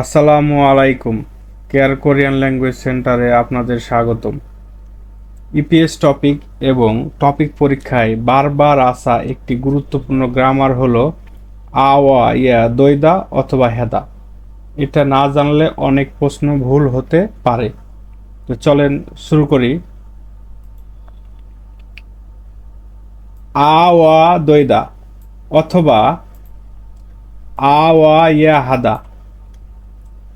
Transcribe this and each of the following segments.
আসসালামু আলাইকুম। Care Korean language সেন্টারে আপনাদের স্বাগতম। ইপিএস টপিক এবং টপিক পরীক্ষায় বারবার আসা একটি গুরুত্বপূর্ণ গ্রামার হলো আওয়া ইয়া দৈদা অথবা হেদা। এটা না জানলে অনেক প্রশ্ন ভুল হতে পারে। তো চলেন শুরু করি। আওয়া দৈদা অথবা আওয়া ইয়া হাদা,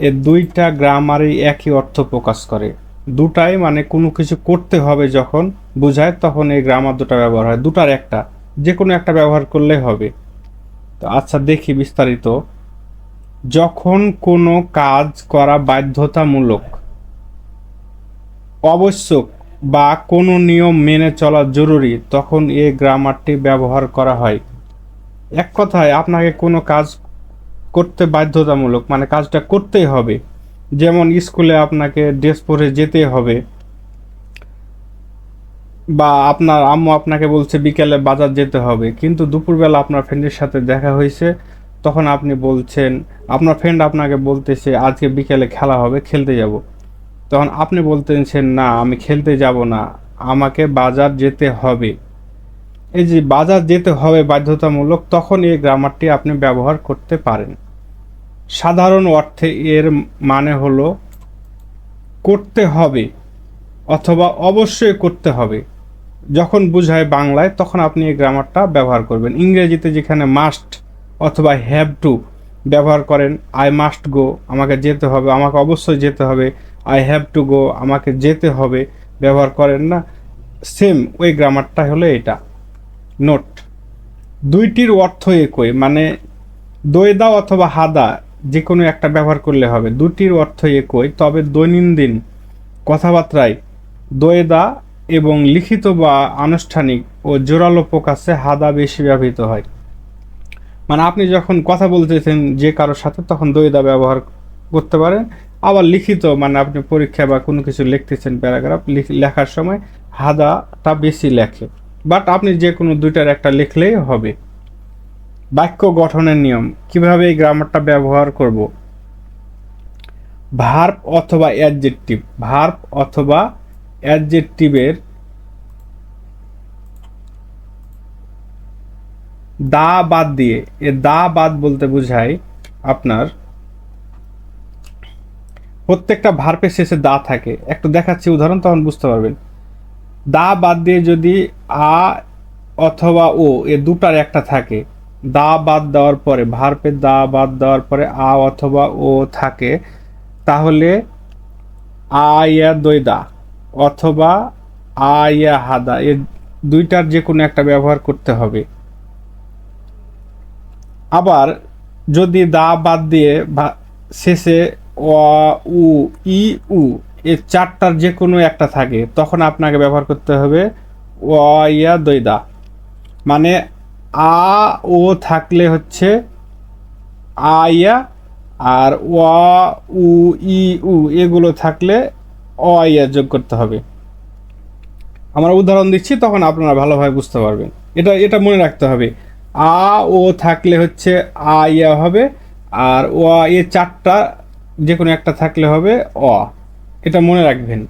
এ দুইটা গ্রামারই একই অর্থ প্রকাশ করে। দুটাই মানে কোনো কিছু করতে হবে যখন বোঝায় তখন এই গ্রামার দুটা ব্যবহার হয়। দুটার একটা, যে কোনো একটা ব্যবহার করলেই হবে। তো আচ্ছা দেখি বিস্তারিত। যখন কোনো কাজ করা বাধ্যতামূলক, আবশ্যক বা কোনো নিয়ম মেনে চলা জরুরি, তখন এই গ্রামারটি ব্যবহার করা হয়। এক কথায় আপনাকে কোনো কাজ করতে বাধ্যতামূলক মানে কাজটা করতেই হবে। যেমন স্কুলে আপনাকে ড্রেস পরে যেতে হবে, বা আপনার আম্মু আপনাকে বলছে বিকেলে বাজার যেতে হবে, কিন্তু দুপুরবেলা আপনার ফ্রেন্ডের সাথে দেখা হয়েছে, তখন আপনি বলছেন, আপনার ফ্রেন্ড আপনাকে বলতেছে আজকে বিকেলে খেলা হবে, খেলতে যাব। তখন আপনি বলতেছেন না, আমি খেলতে যাব না, আমাকে বাজার যেতে হবে। এই যে বাজার যেতে হবে বাধ্যতামূলক, তখন এই গ্রামারটি আপনি ব্যবহার করতে পারেন। সাধারণ অর্থে এর মানে হলো করতে হবে অথবা অবশ্যই করতে হবে। যখন বোঝায় বাংলায় তখন আপনি এই গ্রামারটা ব্যবহার করবেন। ইংরেজিতে যেখানে মাস্ট অথবা হ্যাভ টু ব্যবহার করেন, আই মাস্ট গো, আমাকে যেতে হবে, আমাকে অবশ্যই যেতে হবে, আই হ্যাভ টু গো, আমাকে যেতে হবে, ব্যবহার করেন না, সেম ওই গ্রামারটা হলো এটা। নোট, দুইটির অর্থ একই, মানে দৈদা অথবা হাদা যে কোনো একটা ব্যবহার করলে হবে, দুটির অর্থ একই। তবে দৈনন্দিন কথাবার্তায় দোয়েদা এবং লিখিত বা আনুষ্ঠানিক ও জোরালো প্রকাশে হাদা বেশি ব্যবহৃত হয়। মানে আপনি যখন কথা বলতেছেন যে কারোর সাথে তখন দোয়েদা ব্যবহার করতে পারেন। আবার লিখিত মানে আপনি পরীক্ষা বা কোনো কিছু লিখতেছেন, প্যারাগ্রাফ লেখার সময় হাদাটা বেশি লেখে। বাট আপনি যে কোনো দুইটার একটা লিখলেই হবে। বাক্য গঠনের নিয়ম, কিভাবে এই গ্রামারটা ব্যবহার করব। ভার্ব অথবা অ্যাডজেক্টিভ, ভার্ব অথবা অ্যাডজেক্টিভের দা বাদ দিয়ে, এ দা বাদ বলতে বোঝায় আপনার প্রত্যেকটা ভার্বের শেষে দা থাকে। একটু দেখাচ্ছি উদাহরণ, তখন বুঝতে পারবেন। দা বাদ দিয়ে যদি আ অথবা ও এ দুটার একটা থাকে, দা বাদ দেওয়ার পরে, ভার্বের দা বাদ দেওয়ার পরে আ অথবা ও থাকে, তাহলে আয়া দৈদা অথবা আয়া হাদা, এর দুইটার যে কোনো একটা ব্যবহার করতে হবে। আবার যদি দা বাদ দিয়ে শেষে অ, উ, ই, উ এ চারটার যে কোনো একটা থাকে, তখন আপনাকে ব্যবহার করতে হবে অ ইয়া দৈদা। মানে আ ও থাকলে হচ্ছে আইয়া, আর ও, উ, ই, উ এগুলো থাকলে অ ইয়া যোগ করতে হবে। আমরা উদাহরণ দিচ্ছি, তখন আপনারা ভালোভাবে বুঝতে পারবেন। এটা এটা মনে রাখতে হবে। আ ও থাকলে হচ্ছে আ ইয়া হবে, আর ও এ চারটা যে কোনো একটা থাকলে হবে অ। এটা মনে রাখবেন।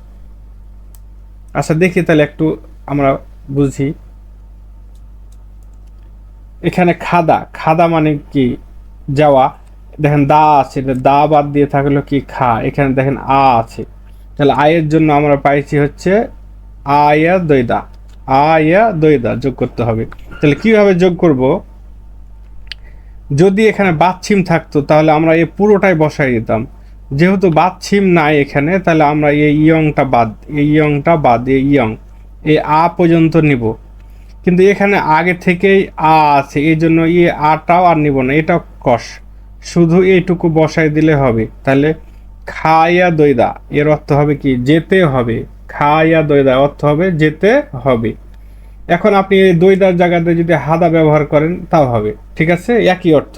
আচ্ছা দেখি তাহলে একটু আমরা বুঝি। এখানে খাদা, খাদা মানে কি? যাওয়া। দেখেন দা আছে, দা বাদ দিয়ে থাকলো কি খা, এখানে দেখেন আ আছে, তাহলে আয়ের জন্য আমরা পাইছি হচ্ছে আয়া দৈদা। আয়া দৈদা যোগ করতে হবে। তাহলে কিভাবে যোগ করব? যদি এখানে বাচ্ছিম থাকতো তাহলে আমরা এই পুরোটাই বসাই দিতাম। যেহেতু বাচ্ছিম নাই এখানে, তাহলে আমরা এই ইয়ংটা বাদ, এই ইয়ংটা বাদ, এই ইয়ং, এই আ পর্যন্ত নিব। কিন্তু এখানে আগে থেকেই আ আছে, এই জন্য এই আটাও আর নিব না, এটা কষ, শুধু এইটুকু বসাই দিলে হবে। তাহলে খায়া দইদা এর অর্থ হবে কি? যেতে হবে। খায়া দইদা অর্থ হবে যেতে হবে। এখন আপনি এই দইদার জায়গাতে যদি হাদা ব্যবহার করেন তাও হবে, ঠিক আছে, একই অর্থ।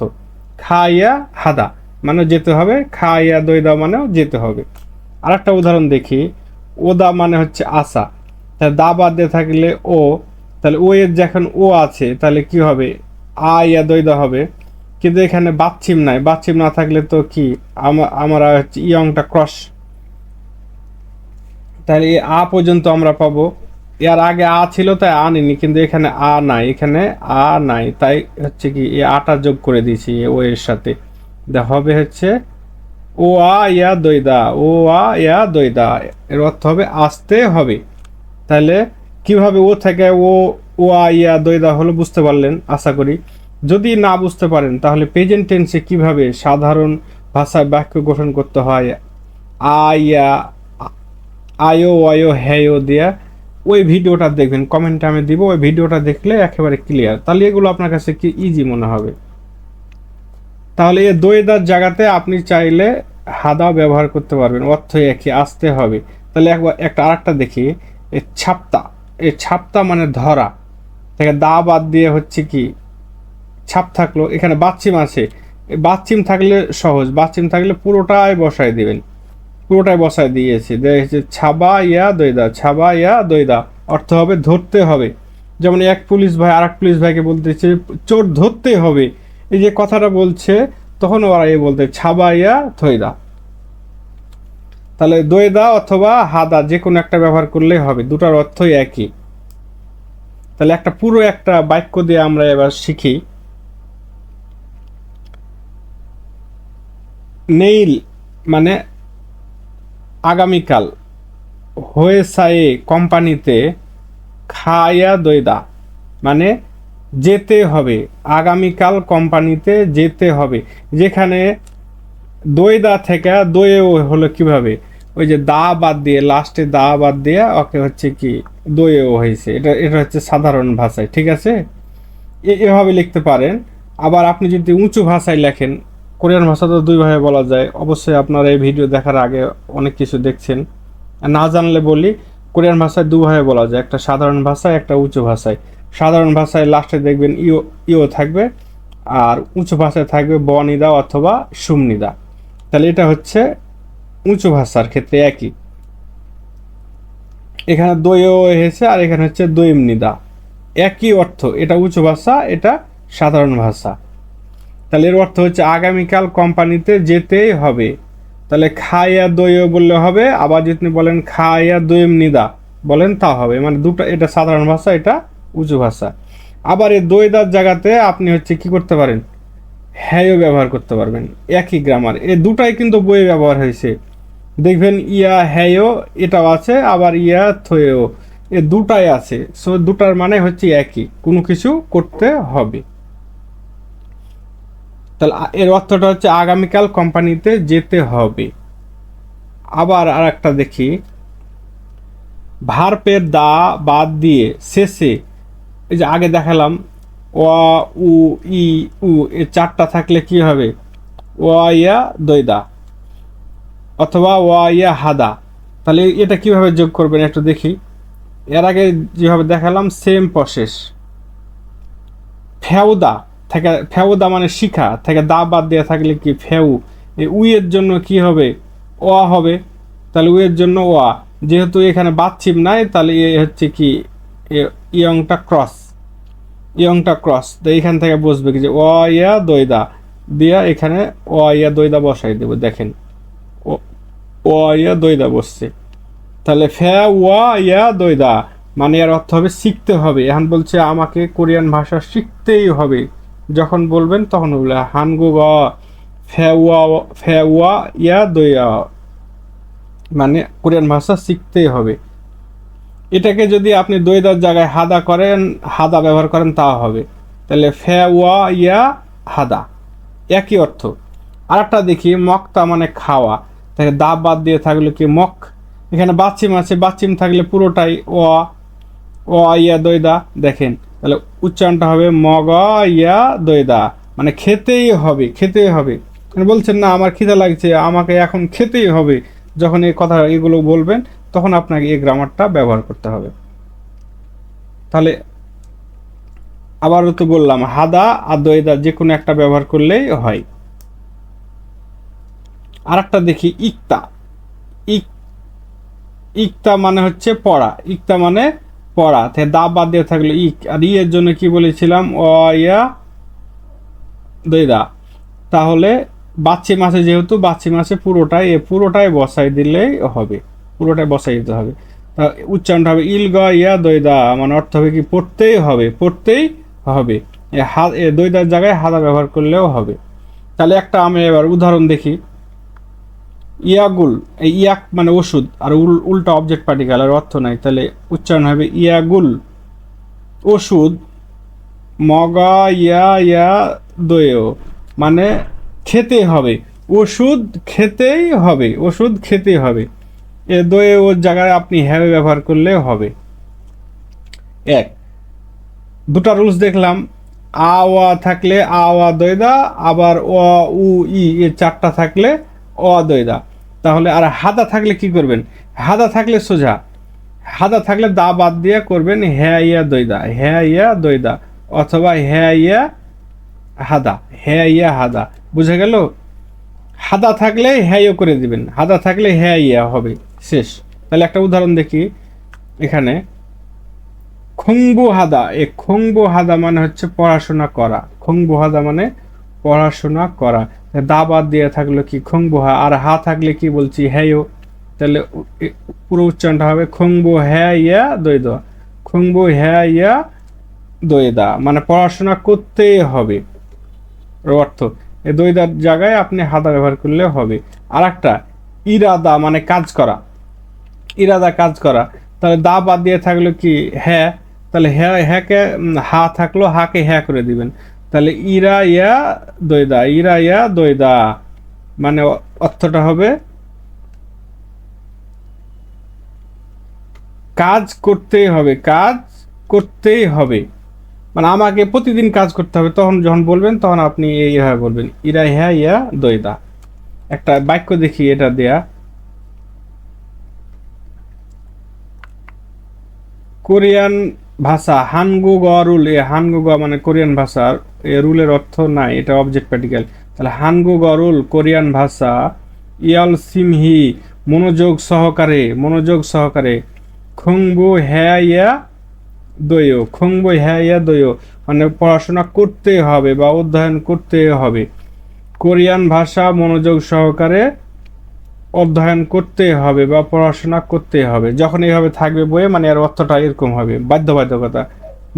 খাইয়া হাদা মানে যেতে হবে, খাইয়া দইদা মানেও যেতে হবে। আর একটা উদাহরণ দেখি। ওদা মানে হচ্ছে আসা, তাহলে দা বাদ দিয়ে থাকলে ও, তাহলে ও এর যখন ও আছে তাহলে কি হবে? আ ইয়া দইদা হবে। কিন্তু এখানে বাচ্চিম নাই, বাচ্চিম না থাকলে তো কি আমরা হচ্ছে ইয়ংটা ক্রস, তাহলে এই আ পর্যন্ত আমরা পাবো। এর আগে আ ছিল তাই আ নিনি, কিন্তু এখানে আ নাই, এখানে আ নাই, তাই হচ্ছে কি এই আটা যোগ করে দিয়েছি ও এর সাথে। হবে হচ্ছে ও আ ইয়া দইদা, ও আ ইয়া দইদা, এর অর্থ হবে আসতে হবে। তাহলে কিভাবে ও থেকে ও আ ইয়া দইদা হলো বুঝতে পারলেন আশা করি। যদি না বুঝতে পারেন তাহলে প্রেজেন্ট টেন্সে কিভাবে সাধারণ ভাষায় বাক্য গঠন করতে হয় আ ইয়া আয়ো ওয়ো হ্যায়ো দিয়া, ওই ভিডিওটা দেখবেন, কমেন্টে আমি দিব, ওই ভিডিওটা দেখলে একেবারে ক্লিয়ার, তাহলে এগুলো আপনার কাছে কি ইজি মনে হবে। তাহলে এই দইদার জায়গাতে আপনি চাইলে হাদাও ব্যবহার করতে পারবেন, অর্থ একই, আসতে হবে। তাহলে একবার একটা আরেকটা দেখি, এই ছাপ্তা, এই ছাপ্তা মানে ধরা, থেকে দা বাদ দিয়ে হচ্ছে কি ছাপ থাকলো, এখানে বাচ্চিম আছে, বাচ্চিম থাকলে সহজ, বাচ্চিম থাকলে পুরোটাই বসায় দিবেন, পুরোটাই বসায় দিয়েছি, দেখেছি ছাবা ইয়া দইদা, ছাবা ইয়া দইদা, অর্থ হবে ধরতে হবে। যেমন এক পুলিশ ভাই আর এক পুলিশ ভাইকে বলতেছে চোর ধরতে হবে, এই যে কথাটা বলছে, তখন ওরা এই বলতে ছাবা ইয়া থইদা। তাহলে দইদা অথবা হাদা যে কোনো একটা ব্যবহার করলেই হবে, দুটার অর্থই একই। তাহলে একটা পুরো একটা বাক্য দিয়ে আমরা এবার শিখি। নেইল মানে আগামীকাল, হয়েসায়ে কোম্পানিতে, খায়া দইদা মানে যেতে হবে, আগামীকাল কোম্পানিতে যেতে হবে। যেখানে দইদা থেকে দইয়েও হলো কিভাবে, ওই যে দা বাদ দিয়ে, লাস্টে দা বাদ দিয়ে ওকে হচ্ছে কি দইয়েও হয়েছে, এটা এটা হচ্ছে সাধারণ ভাষায়, ঠিক আছে, এভাবে লিখতে পারেন। আবার আপনি যদি উঁচু ভাষায় লেখেন, কোরিয়ান ভাষা তো দুইভাবে বলা যায়, অবশ্যই আপনারা এই ভিডিও দেখার আগে অনেক কিছু দেখছেন, না জানলে বলি, কোরিয়ান ভাষায় দুভাবে বলা যায়, একটা সাধারণ ভাষায়, একটা উঁচু ভাষায়। সাধারণ ভাষায় লাস্টে দেখবেন ইও ইও থাকবে, আর উঁচু ভাষায় থাকবে বনিদা অথবা সুমনিদা। তাহলে এটা হচ্ছে উঁচু ভাষার ক্ষেত্রে একই, এখানে দইও এসেছে আর এখানে হচ্ছে দইমনিদা, একই অর্থ, এটা উঁচু ভাষা, এটা সাধারণ ভাষা। তাহলে এর অর্থ হচ্ছে আগামীকাল কোম্পানিতে যেতেই হবে। তাহলে খাইয়া দইও বললে হবে, আবার যদি বলেন খাইয়া দইম নিদা বলেন তা হবে, মানে দুটো, এটা সাধারণ ভাষা, এটা উঁচু ভাষা। আবার এই দইদার জায়গাতে আপনি হচ্ছে কি করতে পারেন, হ্যাঁও ব্যবহার করতে পারবেন, একই গ্রামার, এই দুটাই কিন্তু বইয়ে ব্যবহার হয়েছে, দেখবেন ইয়া হ্যাঁও এটাও আছে, আবার ইয়া থয়েও, এ দুটাই আছে, সো দুটার মানে হচ্ছে একই, কোনো কিছু করতে হবে। তাহলে এর অর্থটা হচ্ছে আগামীকাল কোম্পানিতে যেতে হবে। আবার আর একটা দেখি, ভার্বের দা বাদ দিয়ে শেষে, এই যে আগে দেখালাম ও উ ই উ, এ চারটা থাকলে কি হবে, ওয়া ইয়া দইদা অথবা ওয়া ইয়া হাদা। তাহলে এটা কিভাবে যোগ করবেন একটু দেখি। এর আগে যেভাবে দেখালাম সেম প্রসেস, ফেউদা থেকে, ফেউদা মানে শিখা থেকে দা বাদ দিয়ে থাকলে কি ফেউ, এই উইয়ের জন্য কি হবে, ওয়া হবে, তাহলে উইয়ের জন্য ওয়া, যেহেতু এখানে বাচ্চিম নাই তাহলে এ হচ্ছে কি ইয়ংটা ক্রস, ইয়ংটা ক্রস, তো এইখান থেকে বসবে কি যে ওয়া ইয়া দইদা দিয়া, এখানে ওয়া ইয়া দইদা বসাই দেবো, দেখেন ওয়া ইয়া দইদা বসছে। তাহলে ফে ওয়া ইয়া দইদা মানে এর অর্থ হবে শিখতে হবে। এখন বলছে আমাকে কোরিয়ান ভাষা শিখতেই হবে, যখন বলবেন তখন বলবে হানগুগা ফে ওয়া ইয়া দইয়া, মানে কোরিয়ান ভাষা শিখতেই হবে। এটাকে যদি আপনি দইদার জায়গায় হাদা করেন, হাদা ব্যবহার করেন, তা হবে। তাহলে ফে ওয়া ইয়া হাদা, একই অর্থ। আর একটা দেখি মক্তা মানে খাওয়া, তাহলে দা বাদ দিয়ে থাকলে কি মক, এখানে বাচ্চিম আছে, বাচ্চিম থাকলে পুরোটাই ওয়া, ও ইয়া দইদা, দেখেন তাহলে উচ্চারণটা হবে মগ ইয়া দইদা, মানে খেতেই হবে, খেতেই হবে। বলছেন না আমার খিদা লাগছে, আমাকে এখন খেতেই হবে, যখন এই কথা এগুলো বলবেন তখন আপনাকে এই গ্রামারটা ব্যবহার করতে হবে। তাহলে আবারও তো বললাম হাদা আর দইদা যে কোনো একটা ব্যবহার করলেই হয়। আর একটা দেখি ইকতা, ইকতা মানে হচ্ছে পড়া, ইকতা মানে পড়া, দা বাদ দিয়ে থাকলো ইক, আর ইয়ের জন্য কি বলেছিলাম, ও ইয়া দইদা। তাহলে বাচ্চি মাছে যেহেতু বাচ্চি মাছে পুরোটাই বসাই দিলেই হবে, পুরোটাই বসাই দিতে হবে। তা উচ্চারণটা হবে ইলগ ইয়া দইদা, মানে অর্থ হবে কি পড়তেই হবে, পড়তেই হবে। দইদার জায়গায় হাদা ব্যবহার করলেও হবে। তাহলে একটা আমি এবার উদাহরণ দেখি। ইয়াগুল, এই ইয়াক মানে ওষুধ, আর উল্টা অবজেক্ট পার্টিকেল, আর অর্থ নাই, তাহলে উচ্চারণ হবে ইয়াগুল ওষুধ, মগা ইয়া ইয়া দয়েও, মানে খেতে হবে, ওষুধ খেতেই হবে, ওষুধ খেতেই হবে। এ দয়ে ওর জায়গায় আপনি হ্যাঁ ব্যবহার করলে হবে। এক, দুটা রুলস দেখলাম। আ ওয়া থাকলে আ ওয়া দয়দা, আবার ও উ ই এ চারটা থাকলে অ দয়দা। তাহলে আর হাদা থাকলে কি করবেন? হাদা থাকলে সোজা, হাদা থাকলে দা বাদ দিয়ে করবেন হ্যাঁ ইয়া দয়দা, হ্যাঁ ইয়া দয়দা, অথবা হ্যাঁ ইয়া হাদা, হ্যাঁ ইয়া হাদা। বুঝে গেল? হাদা থাকলে হ্যাঁও করে দিবেন, হাদা থাকলে হ্যাঁ ইয়া হবে, শেষ। তাহলে একটা উদাহরণ দেখি এখানে। খংবু হাদা, এ খংবু হাদা মানে হচ্ছে পড়াশোনা করা, খংবু হাদা মানে পড়াশোনা করা। দা বাদ দিয়ে থাকলো কি খংবু হা, আর হা থাকলে কি বলছি হ্যাঁও। তাহলে পুরো উচ্চারণটা হবে খংবু হ্যাঁ ইয়া দৈদ, খংবু হ্যাঁ ইয়া দৈদা, মানে পড়াশোনা করতেই হবে অর্থ। এই দৈদার জায়গায় আপনি হাদা ব্যবহার করলে হবে। আর একটা ইরাদা মানে কাজ করা, ইরাদা কাজ করা। তাহলে দা বাদ দিয়ে থাকলো কি হ্যাঁ, তাহলে হ্যাঁ হ্যাঁকে হা থাকলো, হাকে হ্যাঁ করে দিবেন। তাহলে ইরা ইয়া দৈদা, ইরা ইয়া দৈদা, মানে অর্থটা হবে কাজ করতেই হবে, কাজ করতেই হবে, মানে আমাকে প্রতিদিন কাজ করতে হবে। তখন যখন বলবেন তখন আপনি এইভাবে বলবেন ইরা হ্যাঁ ইয়া দৈদা। একটা বাক্য দেখি এটা দেয়া। কোরিয়ান ভাষা হানগুগ রুল, এ হানগুগ মানে কোরিয়ান ভাষার, এ রুলের অর্থ নাই, এটা অবজেক্ট প্যার্টিকেল। তাহলে হানগুগ রুল কোরিয়ান ভাষা, ইয়াল সিমহি মনোযোগ সহকারে, মনোযোগ সহকারে, খংবু হ্যাঁ ইয়া দইও, খংবু হ্যাঁ ইয়া দইও, মানে পড়াশোনা করতে হবে বা অধ্যয়ন করতে হবে। কোরিয়ান ভাষা মনোযোগ সহকারে অধ্যয়ন করতে হবে বা পড়াশোনা করতে হবে। যখন এইভাবে থাকবে বইয়ে, মানে এর অর্থটা এরকম হবে বাধ্যবাধকতা,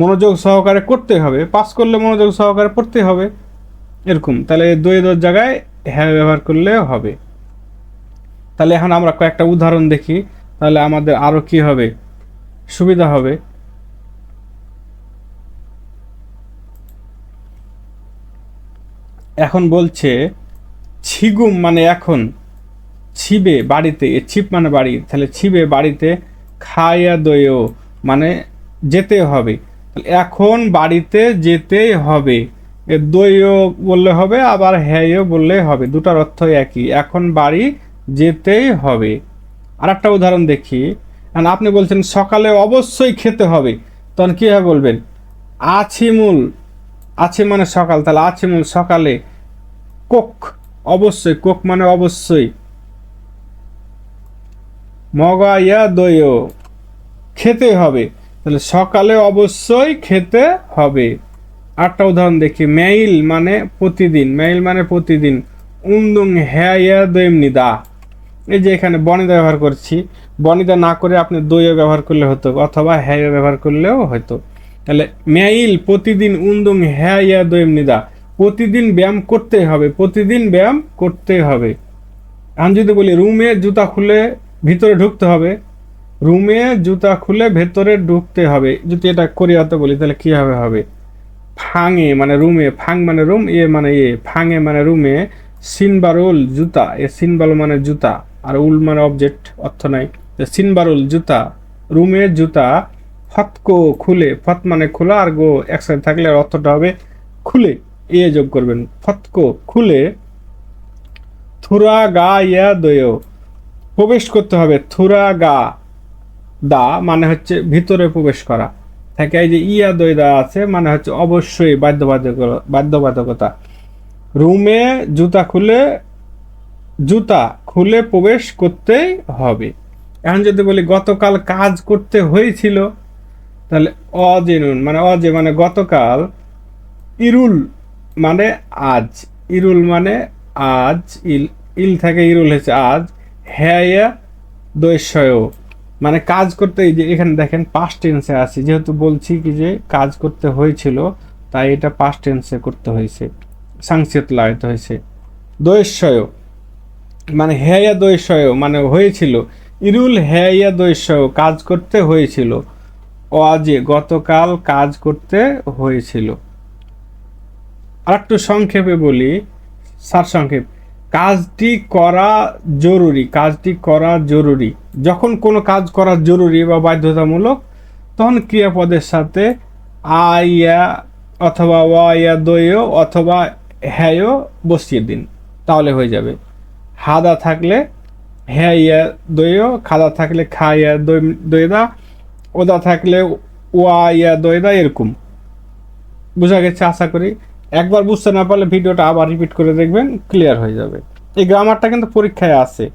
মনোযোগ সহকারে করতে হবে, পাস করলে মনোযোগ সহকারে পড়তে হবে, এরকম। তাহলে দোয়ের জায়গায় হ্যাঁ ব্যবহার করলে হবে। তাহলে এখন আমরা কয়েকটা উদাহরণ দেখি, তাহলে আমাদের আরো কি হবে, সুবিধা হবে। এখন বলছে ছিগুম মানে এখন, ছিবে বাড়িতে, এ ছিপ মানে বাড়ি, তাহলে ছিবে বাড়িতে, খাইয়া দইও মানে যেতে হবে, এখন বাড়িতে যেতেই হবে। এ দইও বললে হবে, আবার হ্যাঁও বললে হবে, দুটার অর্থ একই, এখন বাড়ি যেতেই হবে। আর একটা উদাহরণ দেখি। আপনি বলছেন সকালে অবশ্যই খেতে হবে, তখন কীভাবে বলবেন? আছিমুল, আছে মানে সকাল, তাহলে আছিমুল সকালে, কোক অবশ্যই, কোক মানে অবশ্যই, মগা ইয়া দইও খেতে হবে, তাহলে সকালে অবশ্যই খেতে হবে। আটটা উদাহরণ দেখি। মেইল মানে প্রতিদিন, মেইল মানে প্রতিদিন, উন্দুং হ্যাঁ ইয়া দইম নিদা, এই যে এখানে বনিদা ব্যবহার করছি, বনিদা না করে আপনি দইও ব্যবহার করলে হতো, অথবা হ্যাঁ ব্যবহার করলেও হতো। তাহলে মেইল প্রতিদিন, উন্দুং হ্যাঁ ইয়া দইম নিদা, প্রতিদিন ব্যায়াম করতে হবে, প্রতিদিন ব্যায়াম করতে হবে। আমি যদি বলি রুমে জুতা খুলে ভিতরে ঢুকতে হবে, রুমে জুতা খুলে ভেতরে ঢুকতে হবে, যদি এটা কোরিয়াতে বলি তাহলে কিভাবে হবে? ফাঙে মানে রুমে, ফাং মানে রুম, এ মানে এ, ফাঙে মানে রুমে, সিনবারুল জুতা, এ সিনবাল মানে জুতা, আর উল মানে অবজেক্ট, অর্থ নাই। সিনবারুল জুতা, রুমে জুতা, ফতকো খুলে, ফত মানে খোলা, আর গো একসাথে থাকলে অর্থটা হবে খুলে, এ যোগ করবেন, ফতকো খুলে, থুরা গা ইয়া দয় প্রবেশ করতে হবে, থুরা গা দা মানে হচ্ছে ভিতরে প্রবেশ করা থাকে, এই যে ইয়া দই দা আছে মানে হচ্ছে অবশ্যই বাধ্যবাধকতা। রুমে জুতা খুলে প্রবেশ করতেই হবে। এখন যদি বলি গতকাল কাজ করতে হয়েছিল, তাহলে অজেনুন মানে অজে মানে গতকাল, ইরুল মানে আজ, ইরুল মানে আজ, ইল ইল থেকে ইরুল হচ্ছে আজ, হ্যায়া দৈশয় মানে কাজ করতে, এই যে এখানে দেখেন পাস্ট টেন্সে আছে, যেহেতু বলছি কি যে কাজ করতে হয়েছিল, তাই এটা পাস্ট টেন্সে করতে হয়েছে, সাংসিত লাগাইতে হয়েছে। দৈশয় মানে হ্যায়া দৈশয় মানে হয়েছিল, ইরুল হ্যায়া দৈশয় কাজ করতে হয়েছিল, আজে গতকাল কাজ করতে হয়েছিল। আর একটু সংক্ষেপে বলি, সারসংক্ষেপ, কাজটি করা জরুরি, কাজটি করা জরুরি। যখন কোনো কাজ করা জরুরি বা বাধ্যতামূলক, তখন ক্রিয়াপদের সাথে আইয়া অথবা ওয়াইয়া দইও অথবা হ্যায়ও বসিয়ে দিন, তাহলে হয়ে যাবে। হাদা থাকলে হ্যাঁ ইয়া দইও, খাদা থাকলে খা ইয়া দইদা, ওদা থাকলে ওয়া ইয়া দইদা, এরকম। বোঝা গেছে আশা করি। একবার বুঝতে না পারলে ভিডিওটা আবার রিপিট করে দেখবেন, ক্লিয়ার হয়ে যাবে। এই গ্রামারটা কিন্তু পরীক্ষায় আছে।